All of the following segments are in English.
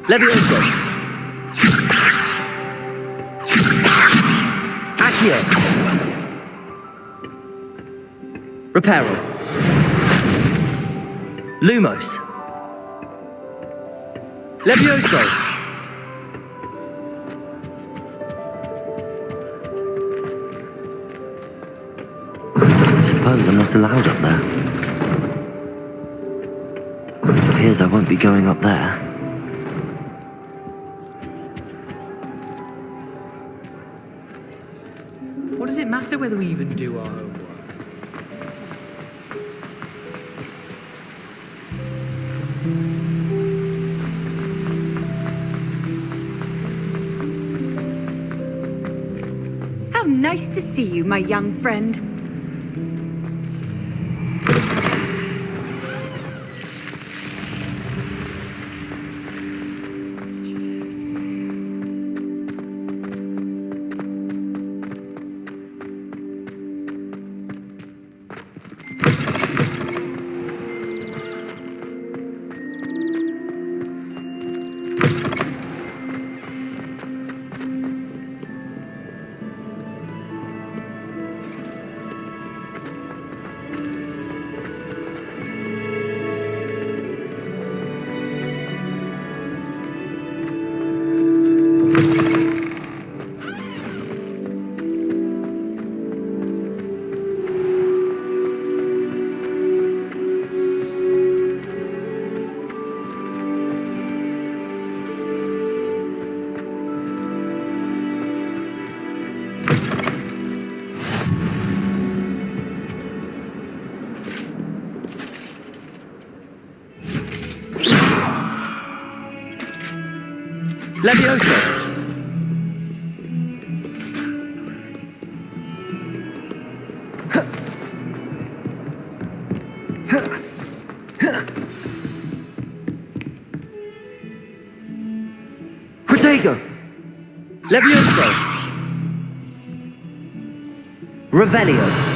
Levioso. Accio. Reparo. Lumos. Levioso. I suppose I'm not allowed up there. It appears I won't be going up there. What does it matter whether we even do our homework? How nice to see you, my young friend. Levioso. Protego. Levioso. Revelio.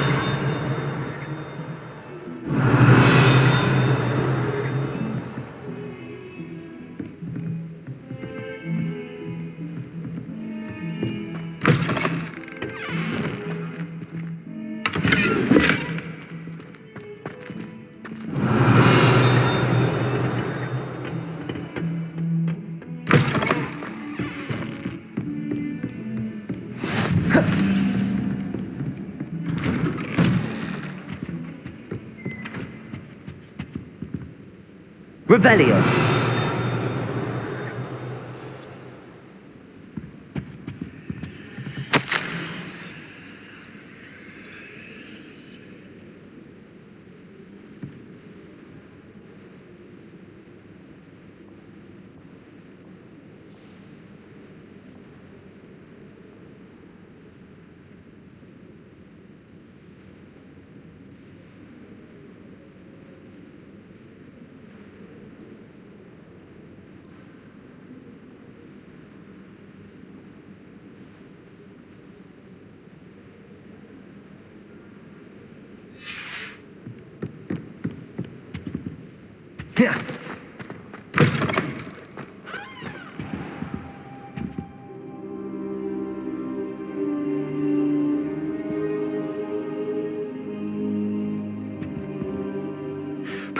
Revelio.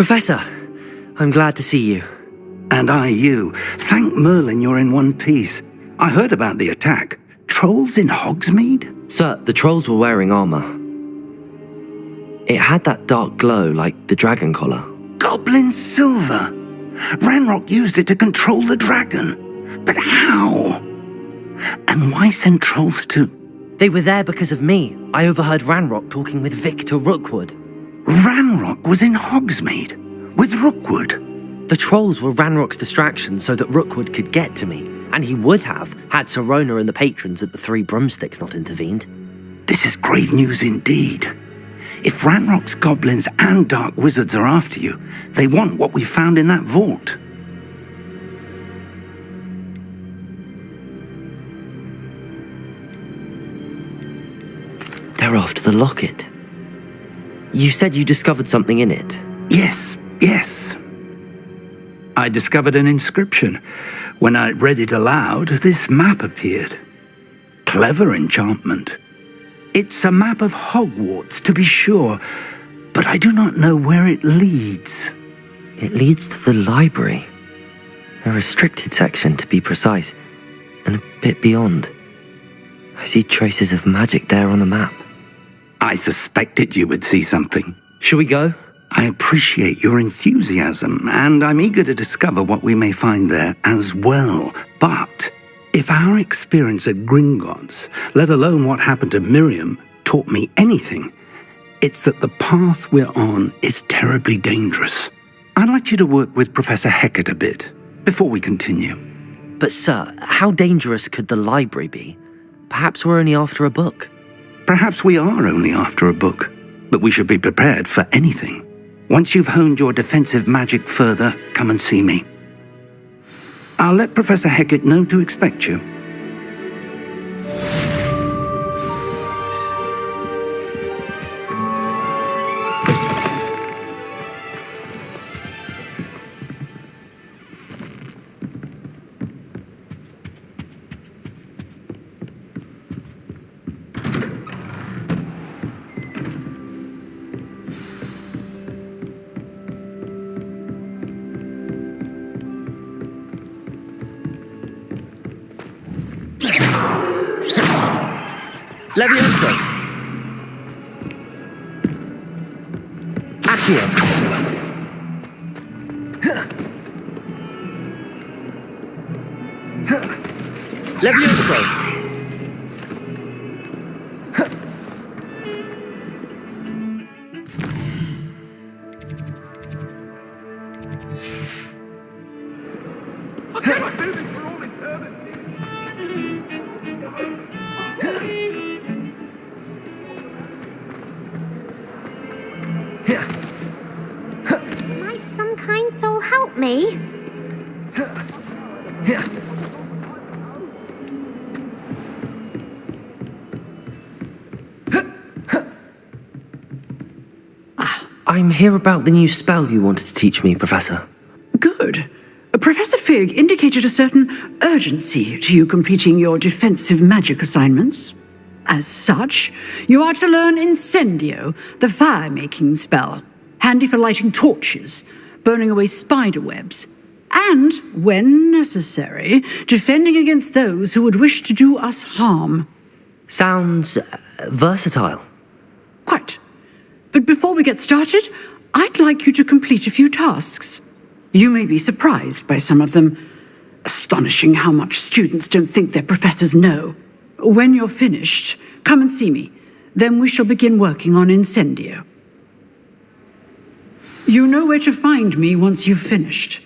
Professor, I'm glad to see you. And I you. Thank Merlin you're in one piece. I heard about the attack. Trolls in Hogsmeade? Sir, the trolls were wearing armor. It had that dark glow like the dragon collar. Goblin silver. Ranrock used it to control the dragon. But how? And why send trolls to... They were there because of me. I overheard Ranrock talking with Victor Rookwood. Ranrock was in Hogsmeade with Rookwood. The trolls were Ranrock's distraction so that Rookwood could get to me, and he would have had Sirona and the patrons at the Three Broomsticks not intervened. This is grave news indeed. If Ranrock's goblins and dark wizards are after you, they want what we found in that vault. They're after the locket. You said you discovered something in it. Yes. I discovered an inscription. When I read it aloud, this map appeared. Clever enchantment. It's a map of Hogwarts, to be sure, but I do not know where it leads. It leads to the library. A restricted section, to be precise, and a bit beyond. I see traces of magic there on the map. I suspected you would see something. Shall we go? I appreciate your enthusiasm, and I'm eager to discover what we may find there as well. But if our experience at Gringotts, let alone what happened to Miriam, taught me anything, it's that the path we're on is terribly dangerous. I'd like you to work with Professor Hecat a bit before we continue. But sir, how dangerous could the library be? Perhaps we're only after a book. Perhaps we are only after a book, but we should be prepared for anything. Once you've honed your defensive magic further, come and see me. I'll let Professor Hecat know to expect you. Levioso! Accio! Levioso! Might some kind soul help me? I'm here about the new spell you wanted to teach me, Professor. Good. Professor Fig indicated a certain urgency to you completing your defensive magic assignments. As such, you are to learn Incendio, the fire-making spell, handy for lighting torches, burning away spider webs, and, when necessary, defending against those who would wish to do us harm. Sounds versatile. Quite. But before we get started, I'd like you to complete a few tasks. You may be surprised by some of them. Astonishing how much students don't think their professors know. When you're finished, come and see me. Then we shall begin working on Incendio. You know where to find me once you've finished.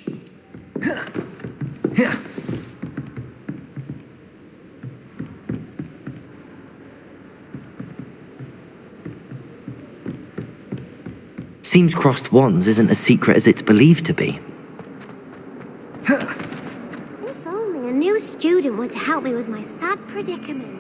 Seems crossed wands isn't as secret as it's believed to be. If only a new student were to help me with my sad predicament.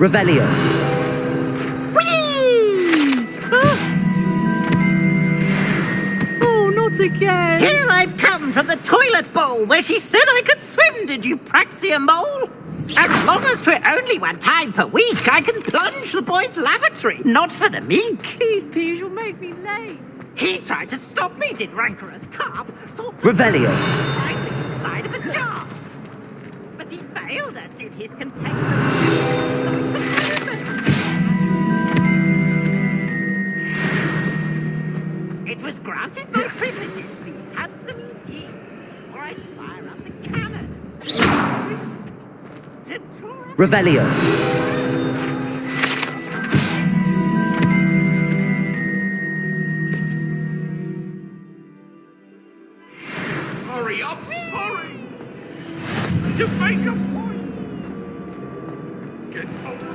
Revelio. Oh, not again! Here I've come from the toilet bowl where she said I could swim, did you praxia mole? As long as 'twere only one time per week, I can plunge the boy's lavatory, not for the meek. Please, Peeves, you'll make me late. He tried to stop me, did rancorous carp, sort of Revelio. right inside of a jar. But he failed us, did his contempt. It was granted my privileges, be handsome indeed, or I'd fire up the cannons. To draw Revelio. Hurry up, hurry! To make a point! Get over.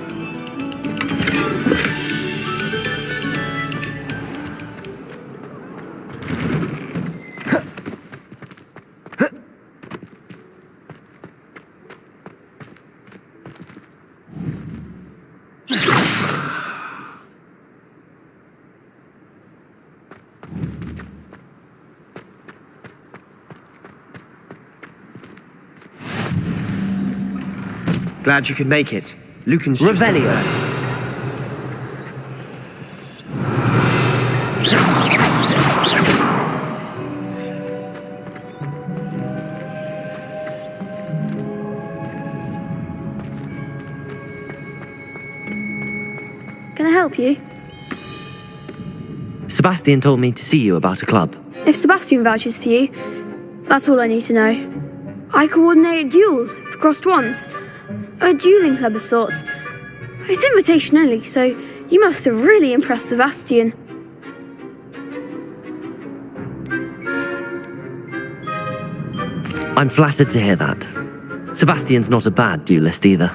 Glad you could make it. Lucan's Revelio. Can I help you? Sebastian told me to see you about a club. If Sebastian vouches for you, that's all I need to know. I coordinate duels for crossed ones. A dueling club of sorts. It's invitation only, so you must have really impressed Sebastian. I'm flattered to hear that. Sebastian's not a bad duelist either.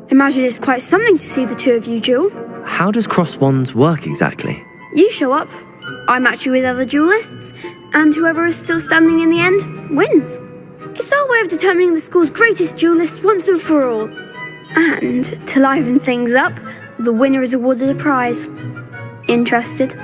Imagine it's quite something to see the two of you duel. How does cross wands work exactly? You show up, I match you with other duelists, and whoever is still standing in the end wins. It's our way of determining the school's greatest duelist once and for all. And to liven things up, the winner is awarded a prize. Interested?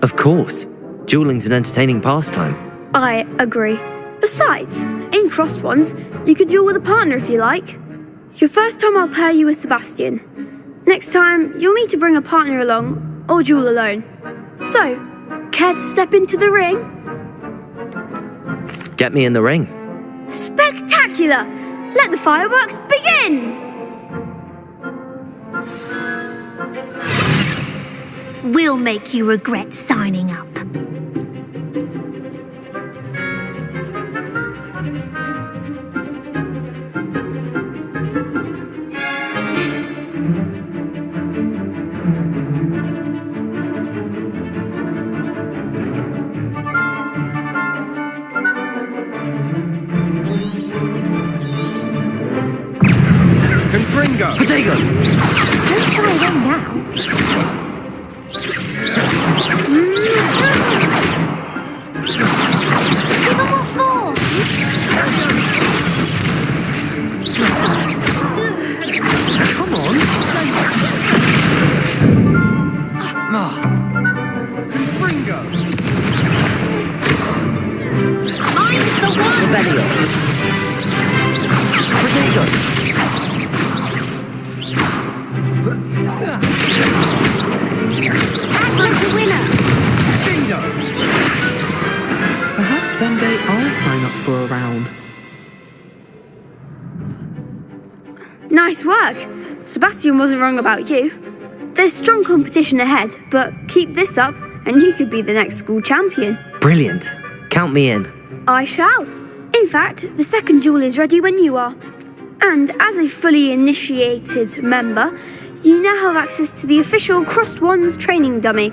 Of course. Dueling's an entertaining pastime. I agree. Besides, in crossed ones, you can duel with a partner if you like. Your first time I'll pair you with Sebastian. Next time, you'll need to bring a partner along, or duel alone. So, care to step into the ring? Get me in the ring. Spectacular! Let the fireworks begin! We'll make you regret signing up. Confringo! Potato! Don't try them now. Give them what for? Come on! Confringo! Mine's the one. Revelio. Potato! Act like a winner. Bingo! Perhaps one day I'll sign up for a round. Nice work! Sebastian wasn't wrong about you. There's strong competition ahead, but keep this up and you could be the next school champion. Brilliant. Count me in. I shall. In fact, the second duel is ready when you are. And as a fully initiated member, you now have access to the official Crossed Wands training dummy.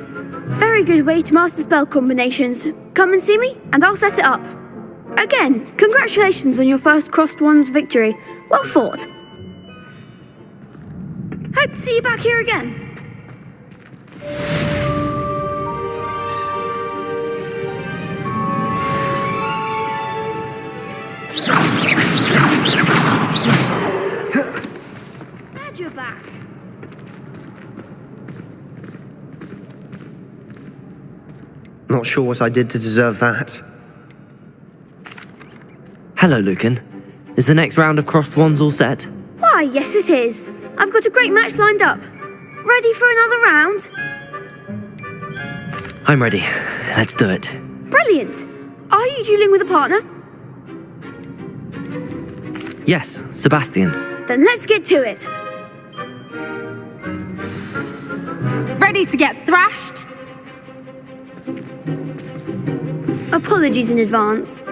Very good way to master spell combinations. Come and see me, and I'll set it up. Again, congratulations on your first Crossed Wands victory. Well fought. Hope to see you back here again. Glad you're back. Not sure what I did to deserve that. Hello, Lucan. Is the next round of crossed wands all set? Why, yes it is. I've got a great match lined up. Ready for another round? I'm ready. Let's do it. Brilliant. Are you dueling with a partner? Yes, Sebastian. Then let's get to it. Ready to get thrashed? Apologies in advance.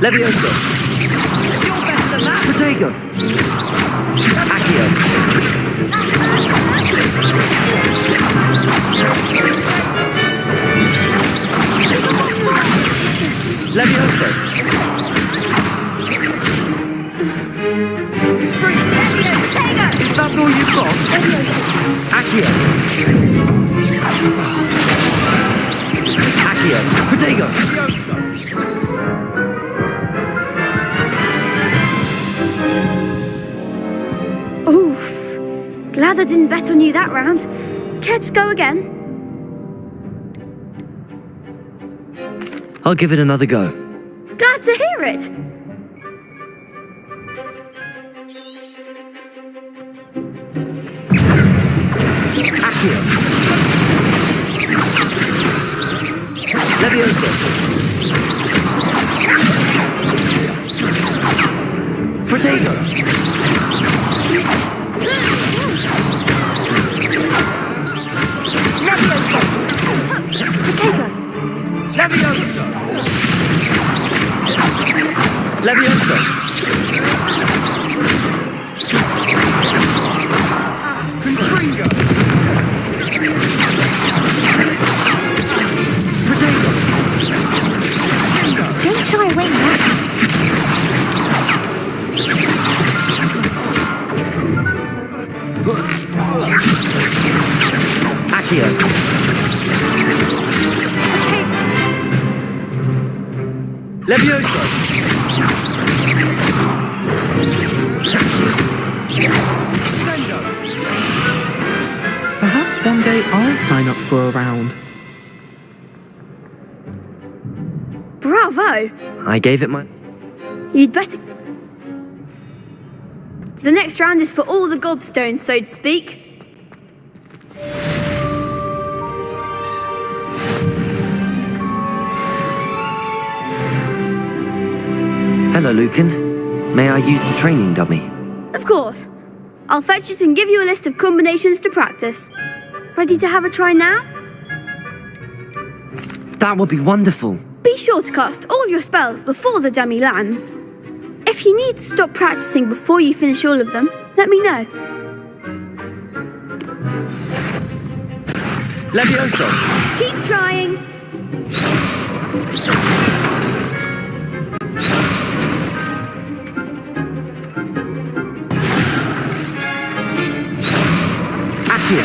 Levioso. Protego. Accio. Levioso. Is that all you've got? Accio. Accio. Protego. Oof. Glad I didn't bet on you that round. Care to go again? I'll give it another go. Glad to hear it. Accio. Levioso. Protego. Levioso! Levioso. Confringo! Protego. Don't shy away now. Accio. Levioso. Perhaps one day I'll sign up for a round. Bravo. I gave it my... You'd better... The next round is for all the gobstones, so to speak. Hello, Lucan. May I use the training dummy? Of course. I'll fetch it and give you a list of combinations to practice. Ready to have a try now? That would be wonderful. Be sure to cast all your spells before the dummy lands. If you need to stop practicing before you finish all of them, let me know. Levioso. Keep trying. Accio.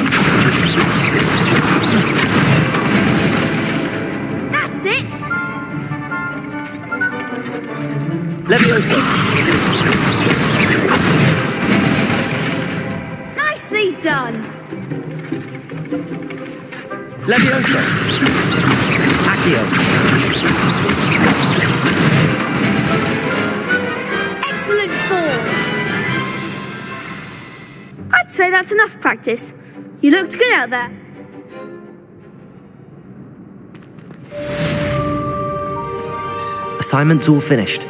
That's it. Levioso. Nicely done. Levioso. Accio. Excellent form. I'd say that's enough practice. You looked good out there. assignment's all finished.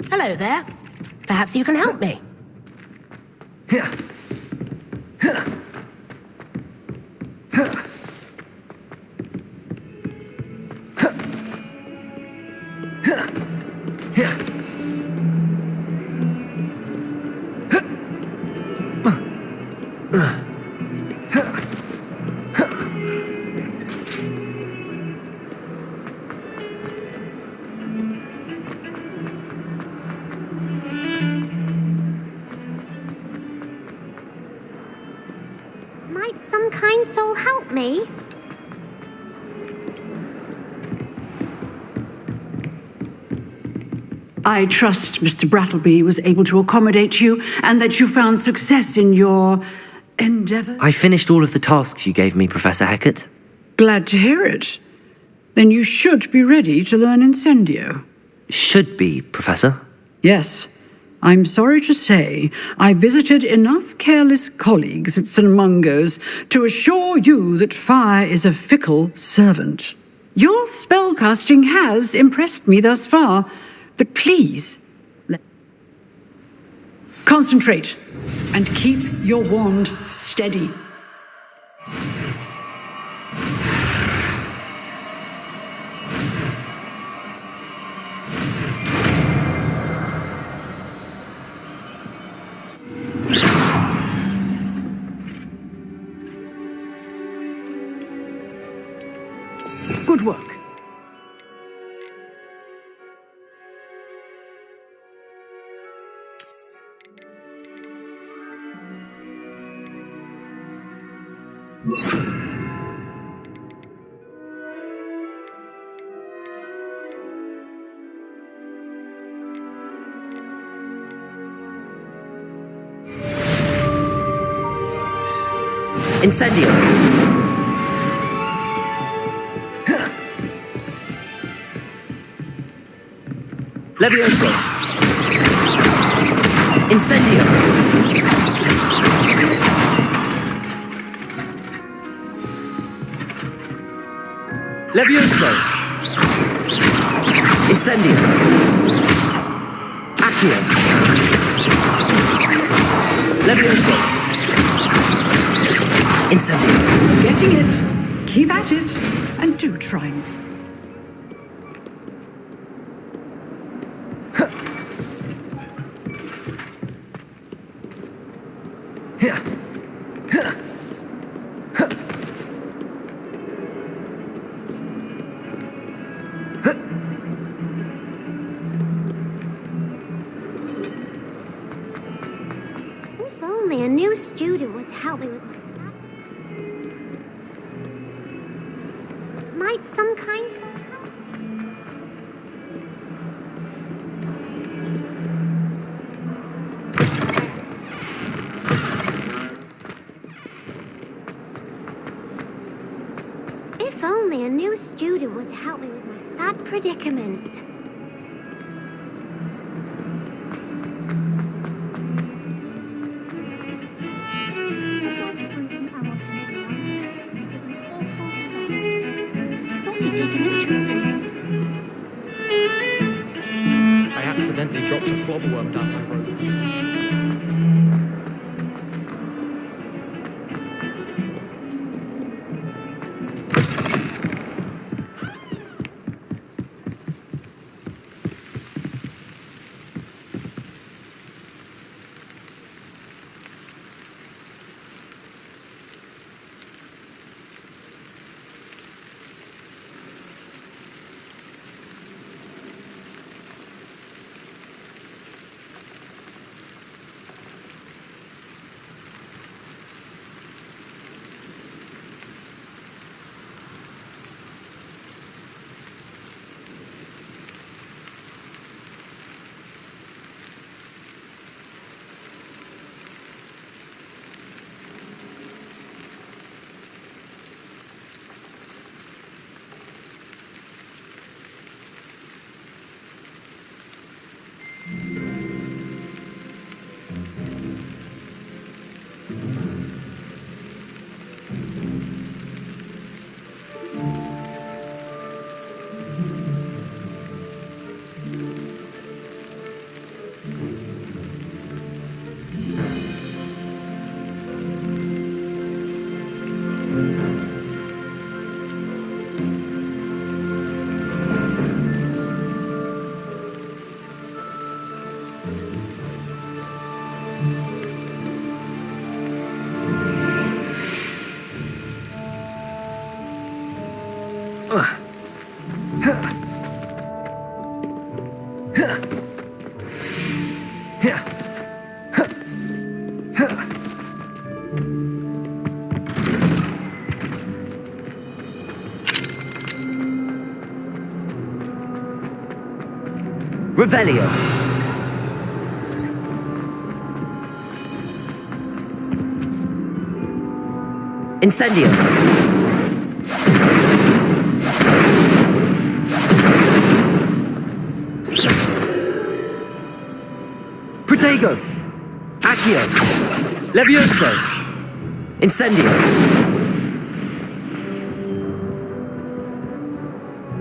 Hello there. Perhaps you can help me. Might some kind soul help me? I trust Mr. Brattleby was able to accommodate you and that you found success in your endeavor. I finished all of the tasks you gave me, Professor Hecat. Glad to hear it. Then you should be ready to learn Incendio. Should be, Professor. Yes. I'm sorry to say, I visited enough careless colleagues at St. Mungo's to assure you that fire is a fickle servant. Your spellcasting has impressed me thus far, but please, concentrate and keep your wand steady. Good work. Incendio! Levioso! Incendio! Levioso! Incendio! Accio! Levioso! Incendio! Getting it. Keep at it. And do try and... If only a new student would help me with my study. Might some kind soul help? If only a new student would help me with my sad predicament. I accidentally dropped a flobberworm down my rope. Revelio. Incendio. Protego. Accio. Levioso. Incendio.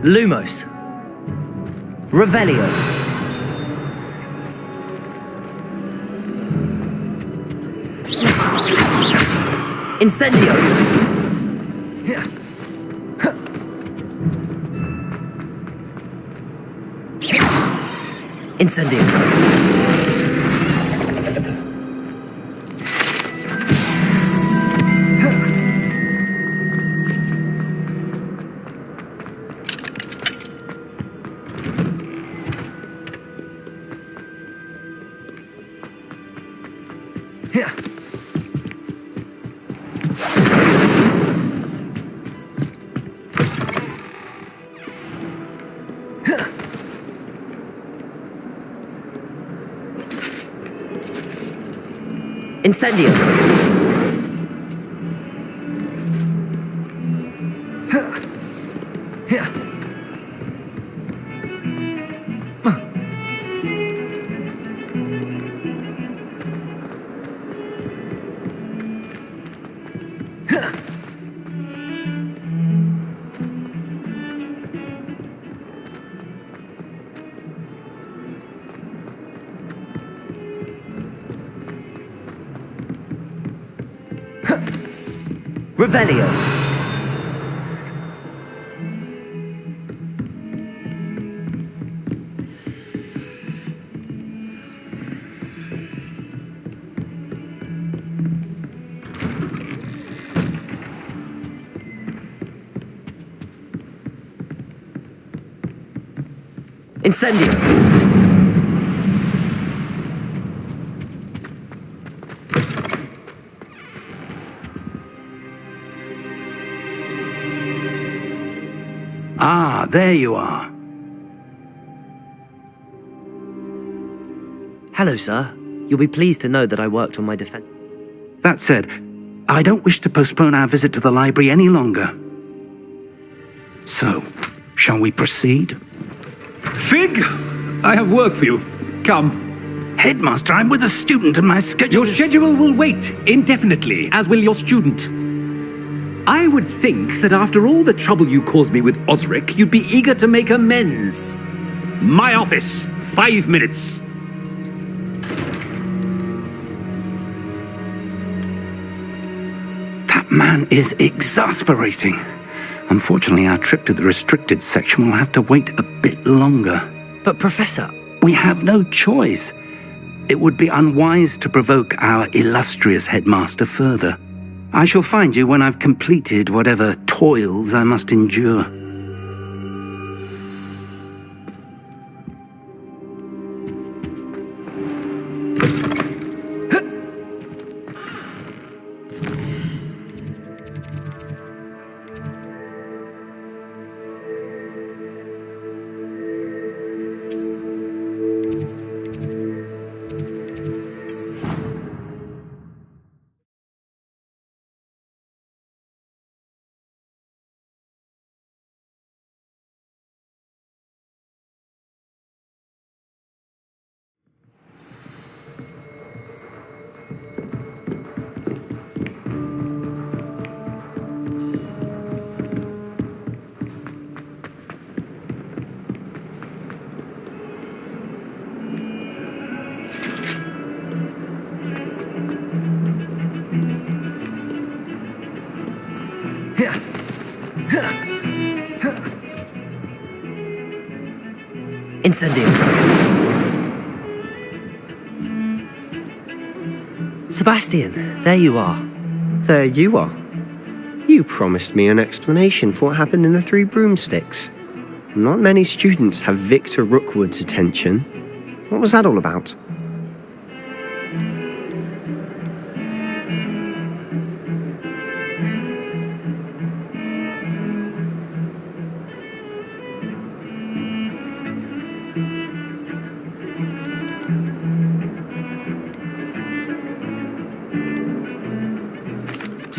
Lumos. Revelio. Incendio. Incendio. Incendio. Revelio. Incendio. Ah, there you are. Hello, sir. You'll be pleased to know that I worked on my defense. That said, I don't wish to postpone our visit to the library any longer. So, shall we proceed? Fig, I have work for you. Come. Headmaster, I'm with a student and my schedule... Your schedule will wait indefinitely, as will your student. I would think that after all the trouble you caused me with Osric, you'd be eager to make amends. My office, 5 minutes. That man is exasperating. Unfortunately, our trip to the restricted section will have to wait a bit longer. But, Professor... We have no choice. It would be unwise to provoke our illustrious headmaster further. I shall find you when I've completed whatever toils I must endure. Incendio. Sebastian, there you are. There you are. You promised me an explanation for what happened in the Three Broomsticks. Not many students have Victor Rookwood's attention. What was that all about?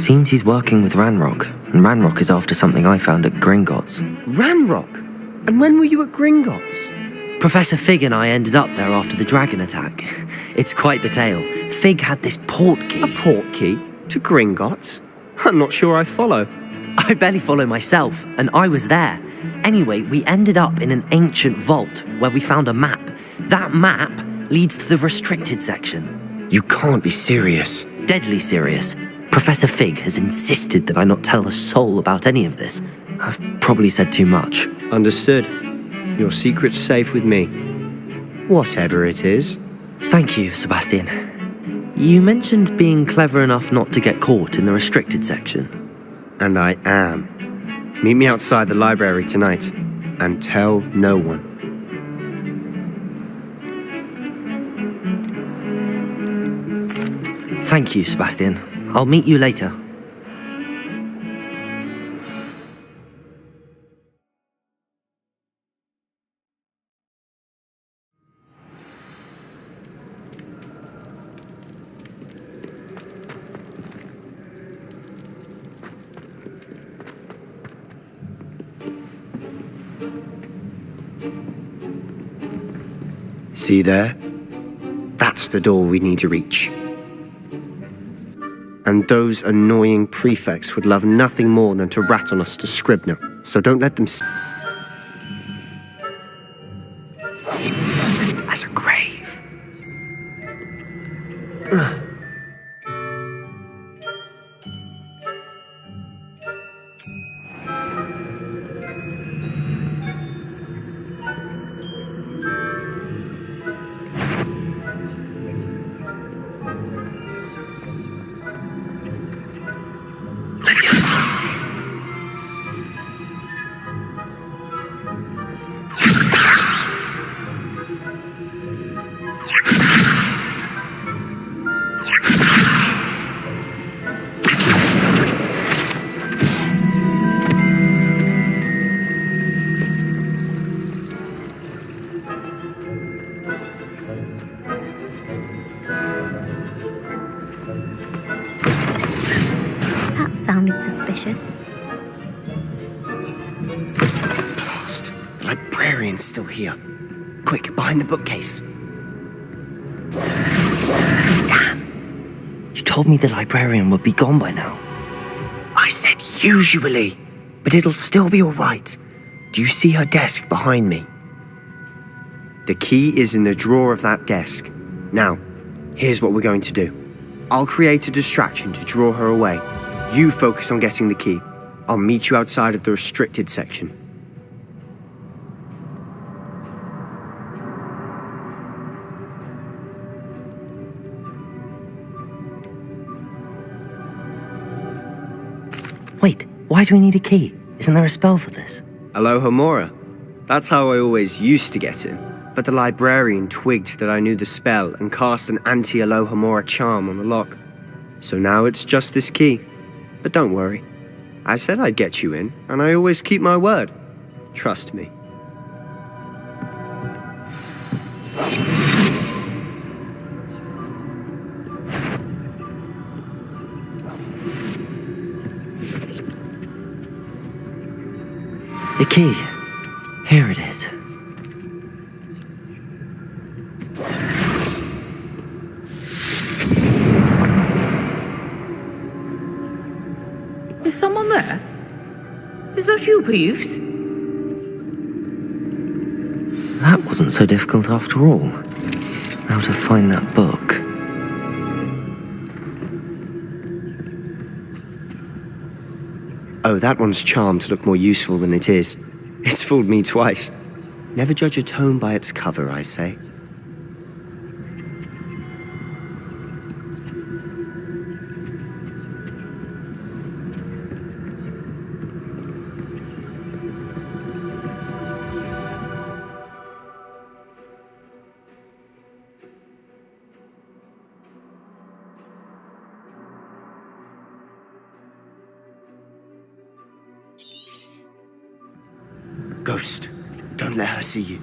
Seems he's working with Ranrock, and Ranrock is after something I found at Gringotts. Ranrock? And when were you at Gringotts? Professor Fig and I ended up there after the dragon attack. It's quite the tale. Fig had this port key. A port key? To Gringotts? I'm not sure I follow. I barely follow myself, and I was there. Anyway, we ended up in an ancient vault where we found a map. That map leads to the restricted section. You can't be serious. Deadly serious. Professor Fig has insisted that I not tell a soul about any of this. I've probably said too much. Understood. Your secret's safe with me. Whatever it is. Thank you, Sebastian. You mentioned being clever enough not to get caught in the restricted section. And I am. Meet me outside the library tonight, and tell no one. Thank you, Sebastian. I'll meet you later. See there? That's the door we need to reach. And those annoying prefects would love nothing more than to rat on us to Scribner, so don't let them as a grave. Sounded suspicious. Blast! The librarian's still here. Quick, behind the bookcase. You told me the librarian would be gone by now. I said usually, but it'll still be all right. Do you see her desk behind me? The key is in the drawer of that desk. Now, here's what we're going to do. I'll create a distraction to draw her away. You focus on getting the key. I'll meet you outside of the restricted section. Wait, why do we need a key? Isn't there a spell for this? Alohomora. That's how I always used to get in. But the librarian twigged that I knew the spell and cast an anti-Alohomora charm on the lock. So now it's just this key. But don't worry. I said I'd get you in, and I always keep my word. Trust me. The key. Here it is. Is someone there? Is that you, Peeves? That wasn't so difficult after all. Now to find that book. Oh, that one's charmed to look more useful than it is. It's fooled me twice. Never judge a tome by its cover, I say. Ghost, don't let her see you.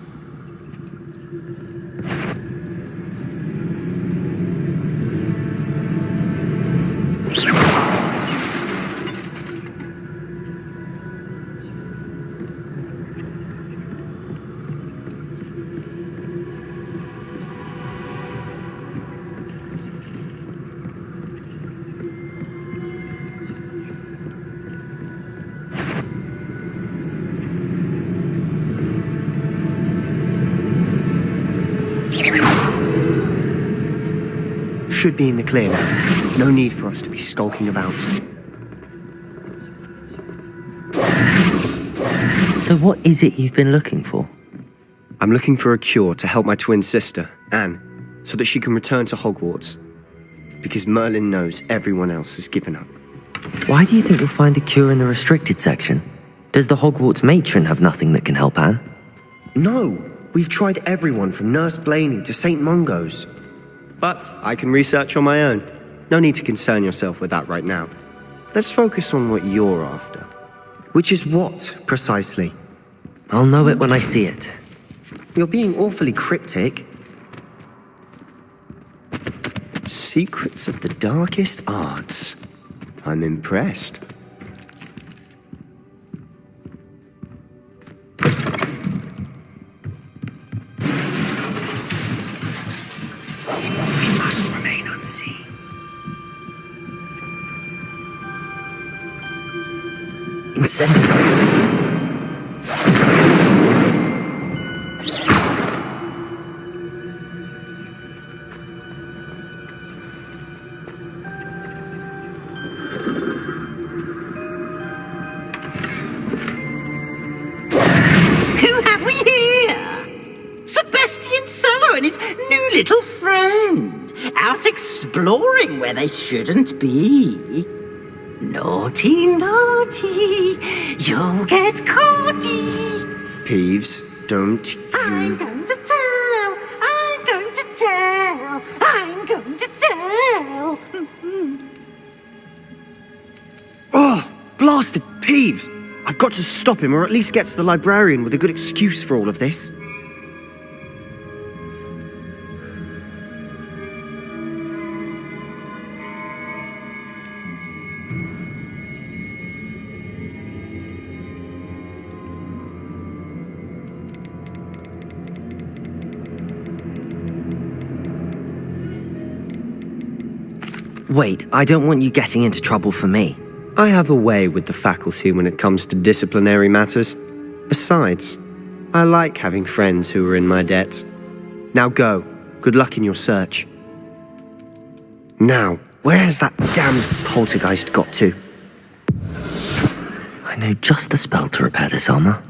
should be in the clear now. No need for us to be skulking about. So what is it you've been looking for? I'm looking for a cure to help my twin sister, Anne, so that she can return to Hogwarts. Because Merlin knows everyone else has given up. Why do you think you'll find a cure in the restricted section? Does the Hogwarts matron have nothing that can help Anne? No! We've tried everyone from Nurse Blaney to St. Mungo's. But I can research on my own. No need to concern yourself with that right now. Let's focus on what you're after. Which is what, precisely? I'll know it when I see it. You're being awfully cryptic. Secrets of the darkest arts. I'm impressed. We must remain unseen. Incendio! Who have we here? Sebastian Solo and his new little friend, out exploring where they shouldn't be. Naughty, naughty, you'll get caughty. Peeves, don't you... I'm going to tell, I'm going to tell, I'm going to tell. Oh, blasted Peeves! I've got to stop him, or at least get to the librarian with a good excuse for all of this. Wait, I don't want you getting into trouble for me. I have a way with the faculty when it comes to disciplinary matters. Besides, I like having friends who are in my debt. Now go. Good luck in your search. Now, where has that damned poltergeist got to? I know just the spell to repair this armor.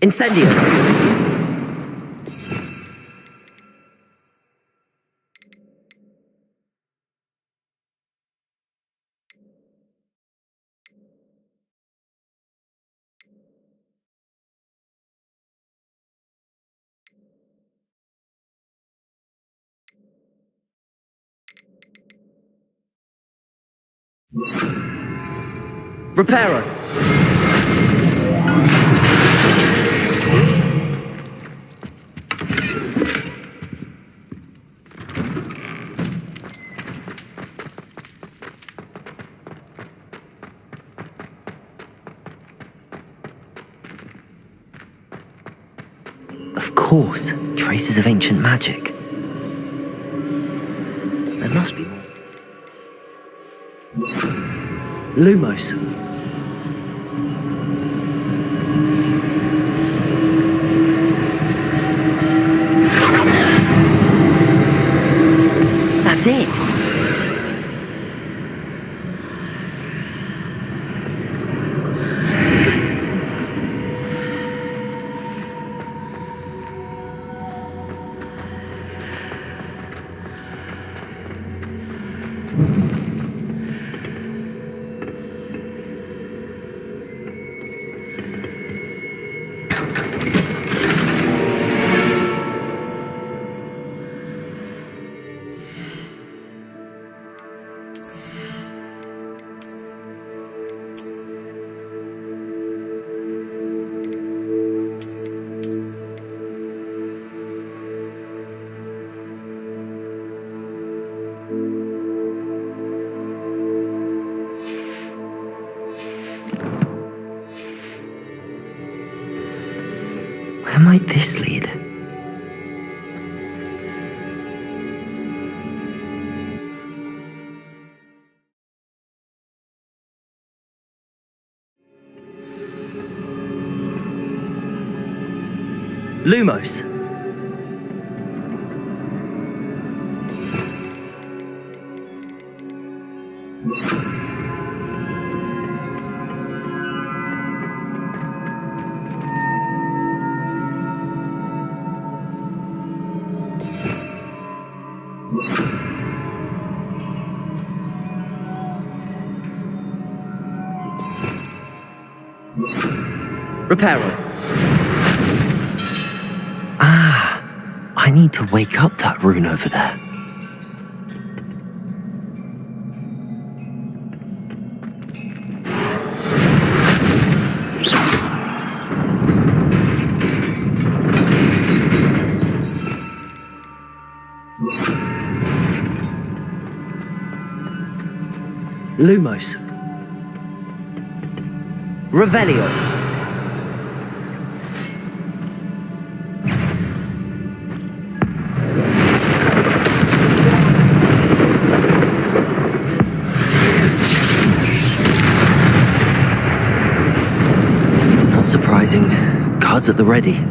Incendio! Reparo! Of course, traces of ancient magic. There must be more. Lumos. That's it. Where might this lead? Lumos. Reparo. I need to wake up that rune over there. Lumos. Revelio. Not surprising. Guards at the ready.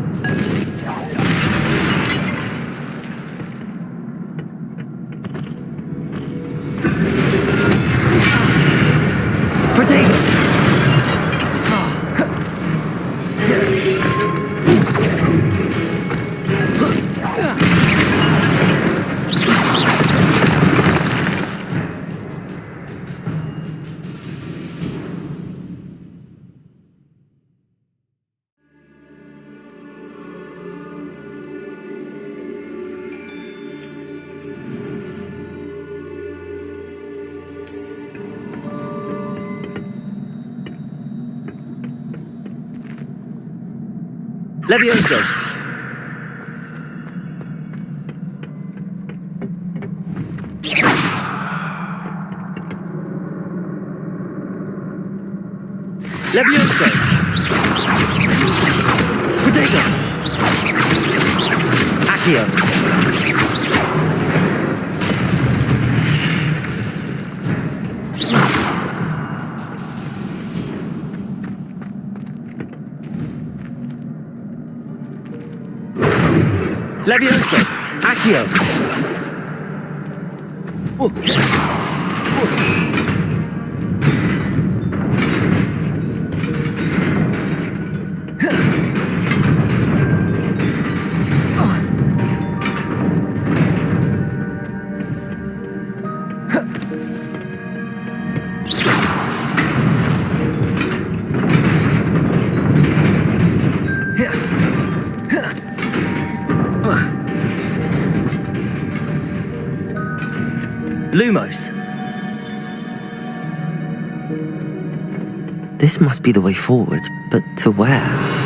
Levioso. Levioso. Protego. Accio. Levioso. Accio. Lumos. This must be the way forward, but to where?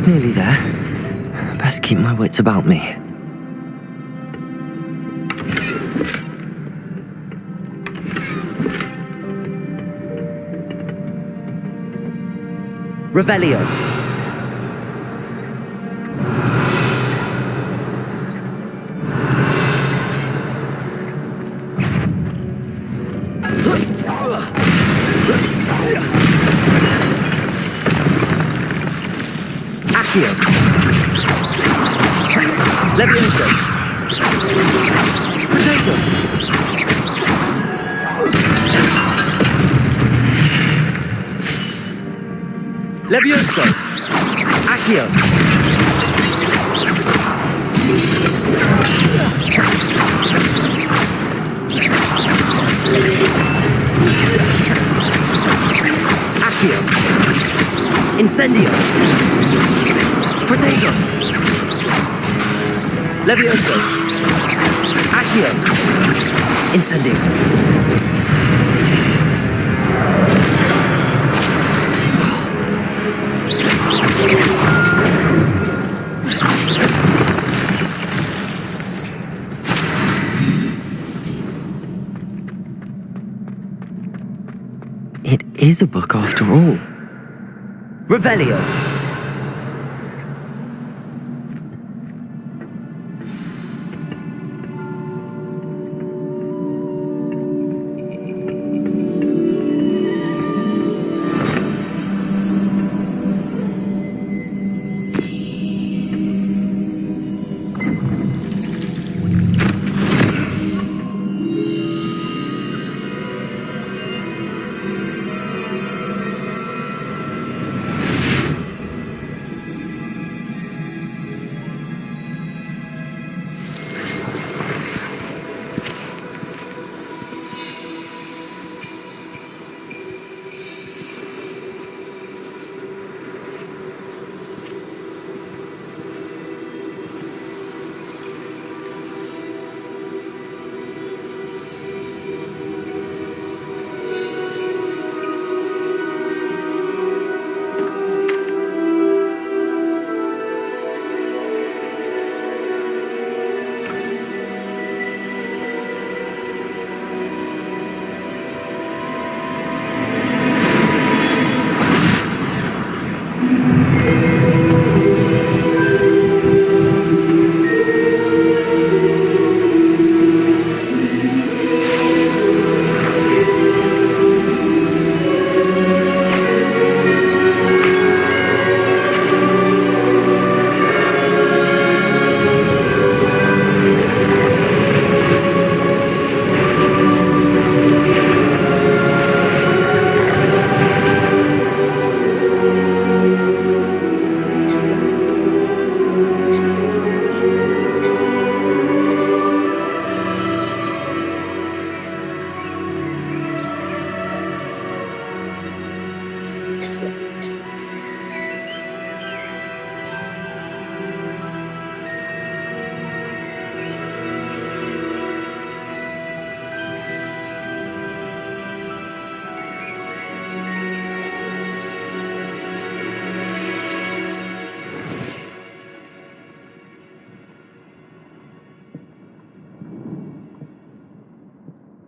Nearly there. Best keep my wits about me. Revelio. Accio. Levioso. Protego. Levioso! Accio! Accio! Incendio! Potato! Levioso! Accio! Incendio! It is a book after all. Revelio!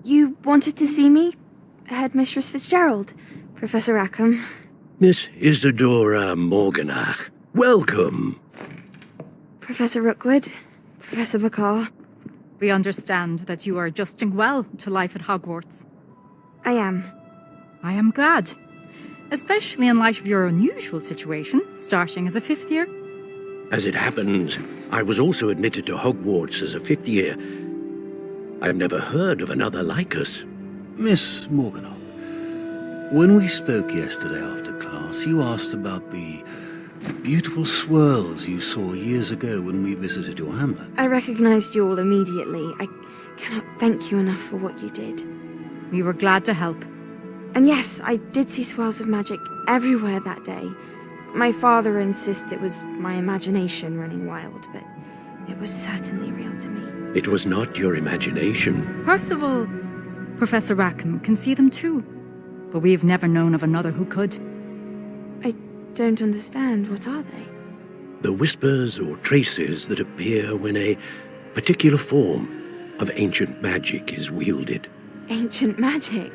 You wanted to see me? Headmistress Fitzgerald, Professor Rackham. Miss Isadora Morganach, welcome. Professor Rookwood, Professor McCaw. We understand that you are adjusting well to life at Hogwarts. I am. I am glad. Especially in light of your unusual situation, starting as a fifth year. As it happens, I was also admitted to Hogwarts as a fifth year. I've never heard of another like us. Miss Morganach, when we spoke yesterday after class, you asked about the beautiful swirls you saw years ago when we visited your hamlet. I recognized you all immediately. I cannot thank you enough for what you did. We were glad to help. And yes, I did see swirls of magic everywhere that day. My father insists it was my imagination running wild, but it was certainly real to me. It was not your imagination. Percival, Professor Rackham can see them too. But we've never known of another who could. I don't understand. What are they? The whispers or traces that appear when a particular form of ancient magic is wielded. Ancient magic?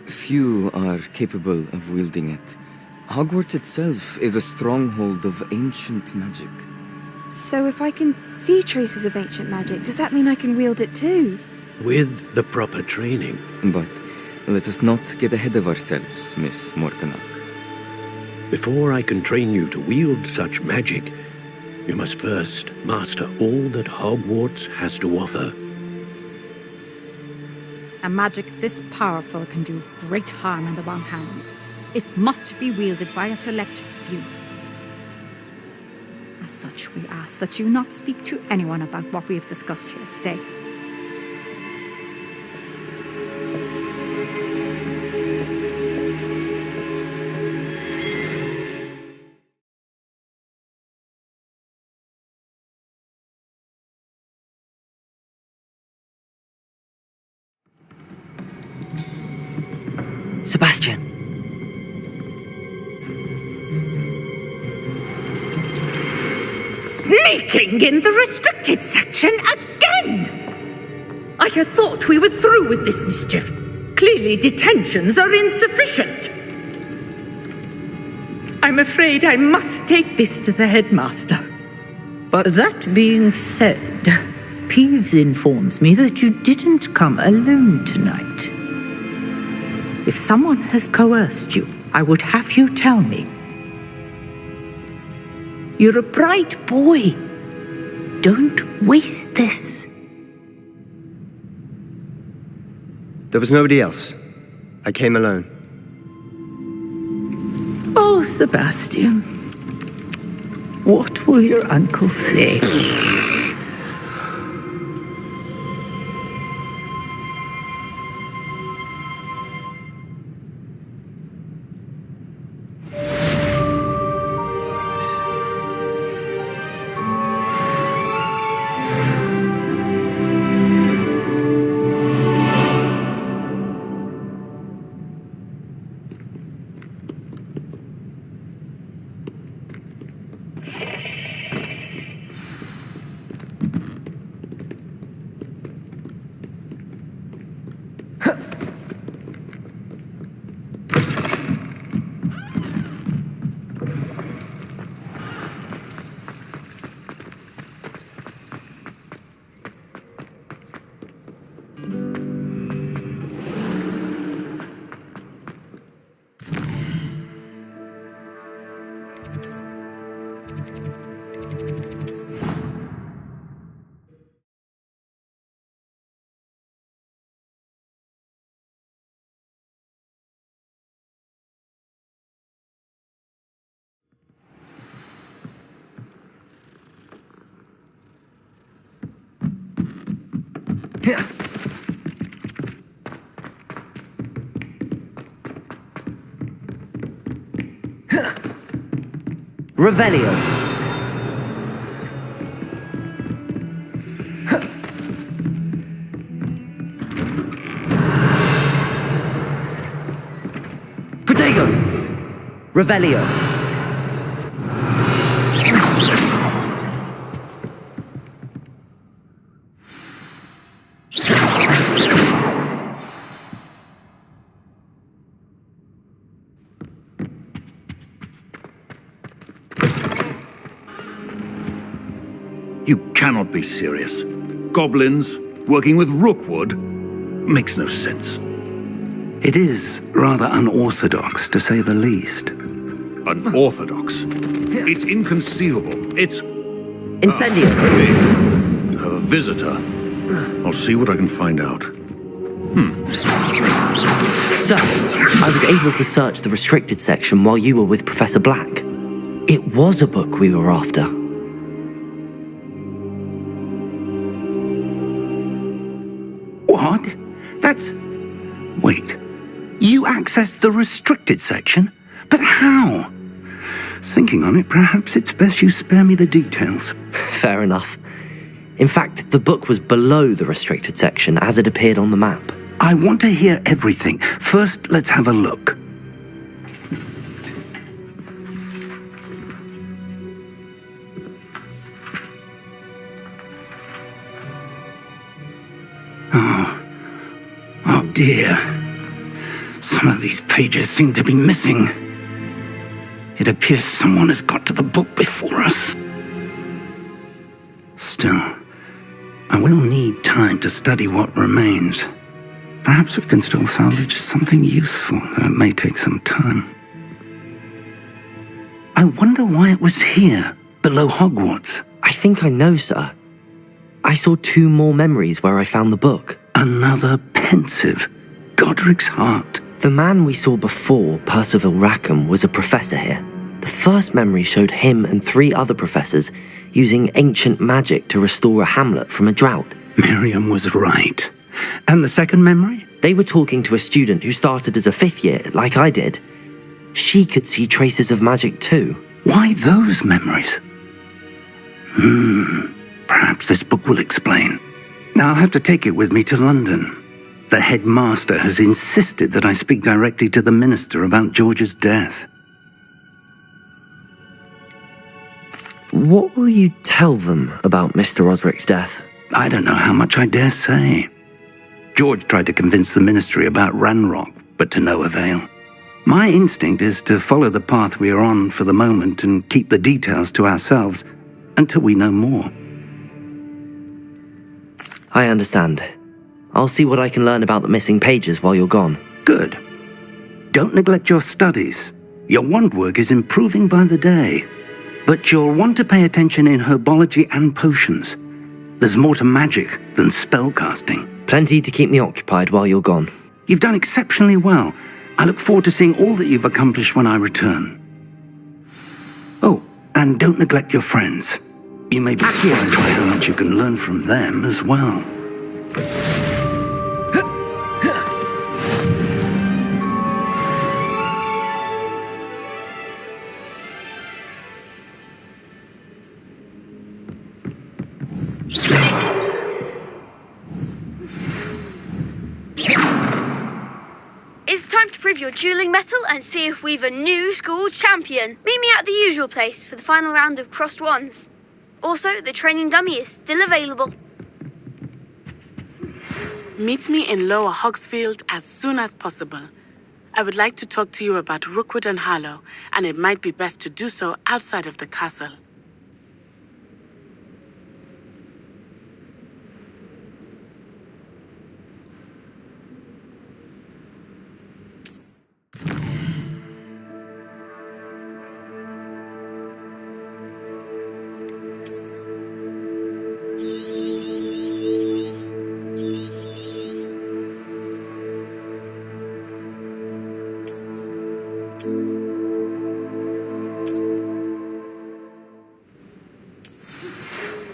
Few are capable of wielding it. Hogwarts itself is a stronghold of ancient magic. So if I can see traces of ancient magic, does that mean I can wield it too? With the proper training. But let us not get ahead of ourselves, Miss Morganach. Before I can train you to wield such magic, you must first master all that Hogwarts has to offer. A magic this powerful can do great harm in the wrong hands. It must be wielded by a select few. As such, we ask that you not speak to anyone about what we have discussed here today. Sebastian. Sneaking in the restricted section again! I had thought we were through with this mischief. Clearly detentions are insufficient. I'm afraid I must take this to the headmaster. But that being said, Peeves informs me that you didn't come alone tonight. If someone has coerced you, I would have you tell me. You're a bright boy. Don't waste this. There was nobody else. I came alone. Oh, Sebastian. What will your uncle say? Revelio. Protego. Revelio. You cannot be serious. Goblins working with Rookwood makes no sense. It is rather unorthodox, to say the least. Unorthodox? It's inconceivable. It's... Incendio. You have a visitor. I'll see what I can find out. Sir, I was able to search the restricted section while you were with Professor Black. It was a book we were after. What? That's... Wait. You accessed the restricted section? But how? Thinking on it, perhaps it's best you spare me the details. Fair enough. In fact, the book was below the restricted section as it appeared on the map. I want to hear everything. First, let's have a look. Oh dear. Some of these pages seem to be missing. It appears someone has got to the book before us. Still, I will need time to study what remains. Perhaps we can still salvage something useful, though it may take some time. I wonder why it was here, below Hogwarts. I think I know, sir. I saw 2 more memories where I found the book. Another pensive. Godric's heart. The man we saw before, Percival Rackham, was a professor here. The first memory showed him and 3 other professors using ancient magic to restore a hamlet from a drought. Miriam was right. And the second memory? They were talking to a student who started as a 5th year, like I did. She could see traces of magic too. Why those memories? Perhaps this book will explain. I'll have to take it with me to London. The headmaster has insisted that I speak directly to the minister about George's death. What will you tell them about Mr. Osric's death? I don't know how much I dare say. George tried to convince the ministry about Ranrock, but to no avail. My instinct is to follow the path we are on for the moment and keep the details to ourselves until we know more. I understand. I'll see what I can learn about the missing pages while you're gone. Good. Don't neglect your studies. Your wand work is improving by the day. But you'll want to pay attention in herbology and potions. There's more to magic than spellcasting. Plenty to keep me occupied while you're gone. You've done exceptionally well. I look forward to seeing all that you've accomplished when I return. Oh, and don't neglect your friends. You may be surprised by how much you can learn from them as well. It's time to prove your dueling mettle and see if we've a new school champion. Meet me at the usual place for the final round of crossed wands. Also, the training dummy is still available. Meet me in Lower Hogsfield as soon as possible. I would like to talk to you about Rookwood and Harlow, and it might be best to do so outside of the castle.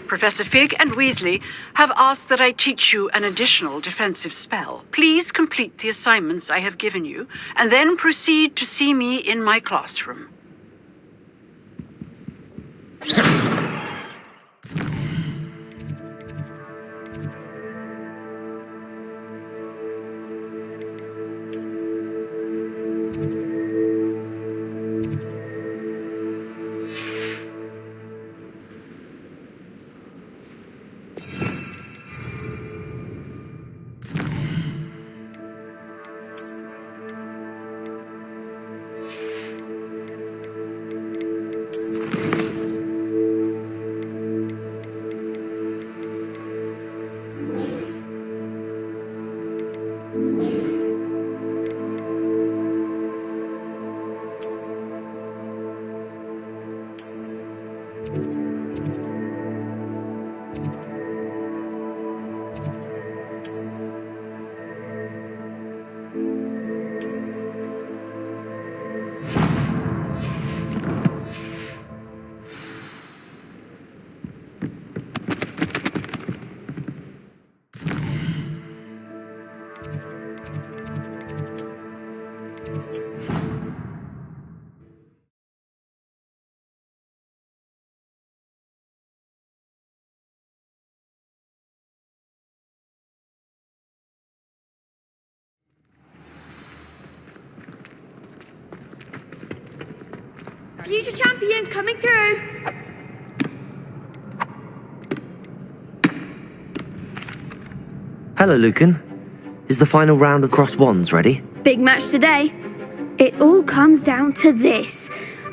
Professor Fig and Weasley have asked that I teach you an additional defensive spell. Please complete the assignments I have given you, and then proceed to see me in my classroom. Future champion coming through. Hello, Lucan. Is the final round of crossed wands ready? Big match today. It all comes down to this.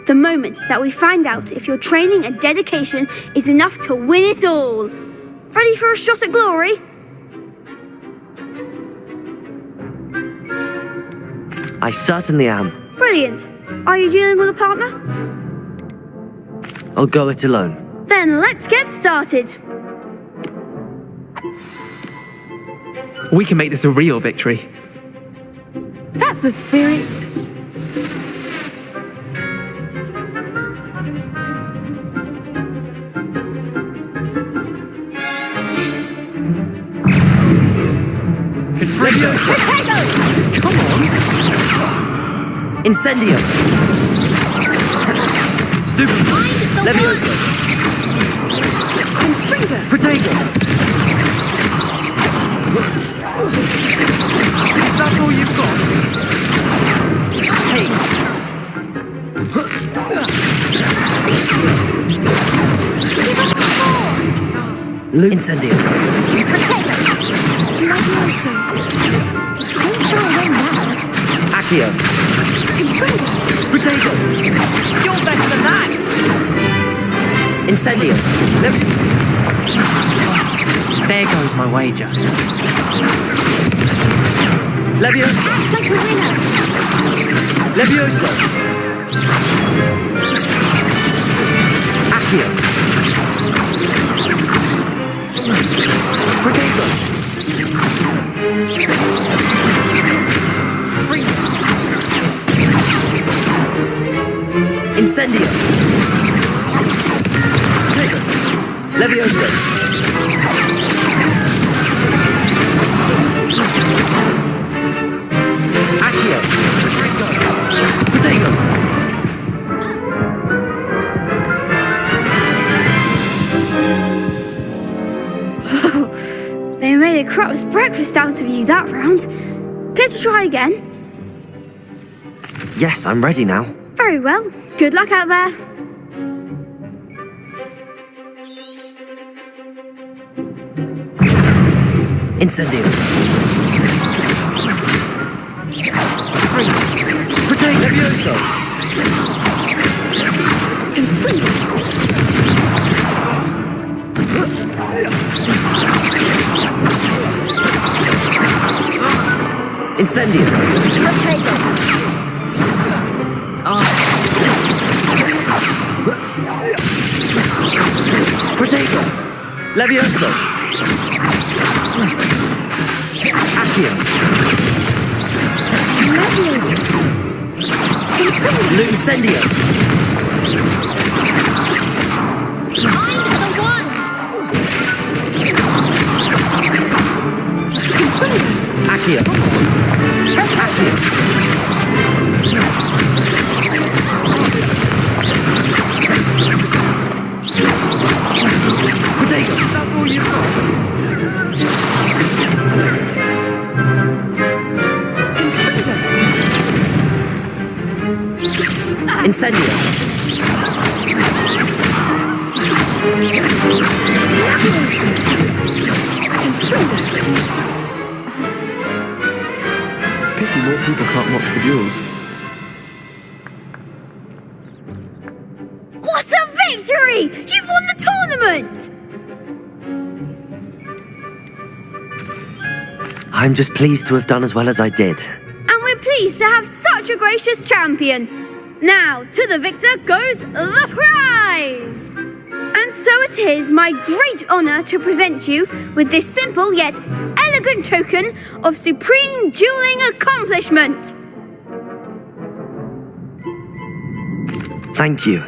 The moment that we find out if your training and dedication is enough to win it all. Ready for a shot at glory? I certainly am. Brilliant. Are you dealing with a partner? I'll go it alone. Then let's get started. We can make this a real victory. That's That's the spirit. Come on! Incendio! Stupid! Levioso! Protego! Is that all you've got? Hey! Incendio! Accio! Protego! You're better than that! Incendio! There goes my wager. Levioso! Levioso! Accio! Protego! Incendio! Protego! Levioso! Accio! Protego! They made a crap's breakfast out of you that round. Care to try again? Yes, I'm ready now. Very well. Good luck out there. Incendio! Protego! Levioso! Incendio! Protego! Protego! Levioso! Accio! Incendio! Accio! Accio! Protego! That's all you've got. Incendio! Pity more people can't watch the duels. What a victory! You've won the tournament! I'm just pleased to have done as well as I did. And we're pleased to have such a gracious champion. Now, to the victor goes the prize! And so it is my great honour to present you with this simple yet elegant token of supreme dueling accomplishment. Thank you.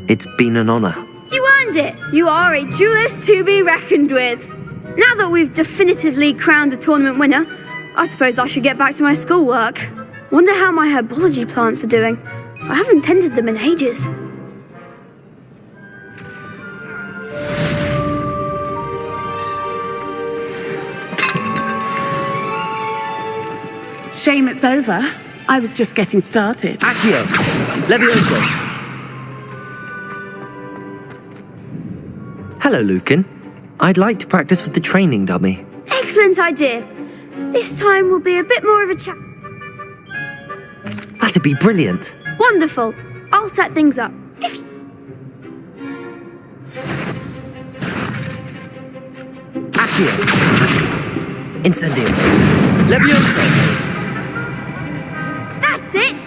It's been an honour. You earned it. You are a duelist to be reckoned with. Now that we've definitively crowned the tournament winner, I suppose I should get back to my schoolwork. Wonder how my herbology plants are doing. I haven't tended them in ages. Shame it's over. I was just getting started. Accio! Levioso! Hello, Lucan. I'd like to practice with the training dummy. Excellent idea. This time will be a bit more of a chat. That'd be brilliant. Wonderful. I'll set things up. Accio! Incendio! Levioso! That's it!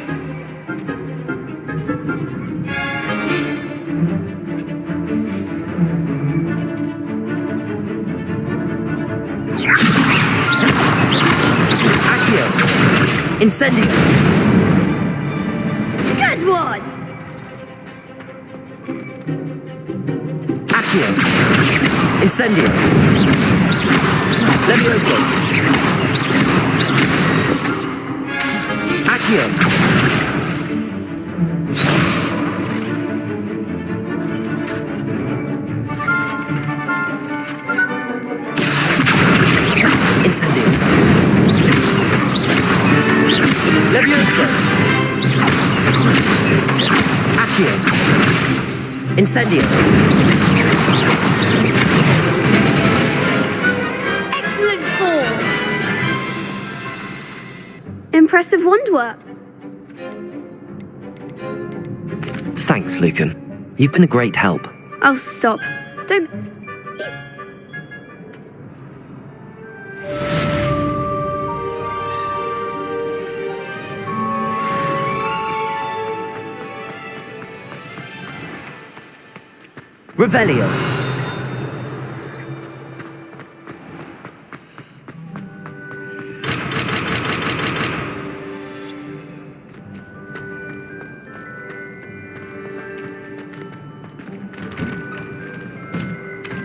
Accio! Incendio! Good one! Accio! Incendio! Levioso! Accio! Incendio! Levioso! Accio! Incendio! Excellent form! Impressive wandwork. Thanks, Lucan. You've been a great help. Oh, stop. Don't... Revelio!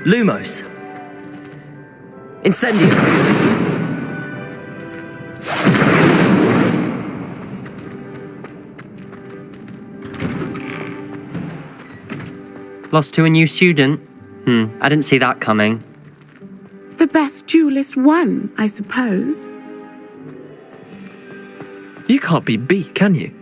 Lumos! Incendio! Lost to a new student? I didn't see that coming. The best duelist won, I suppose. You can't be beat, can you?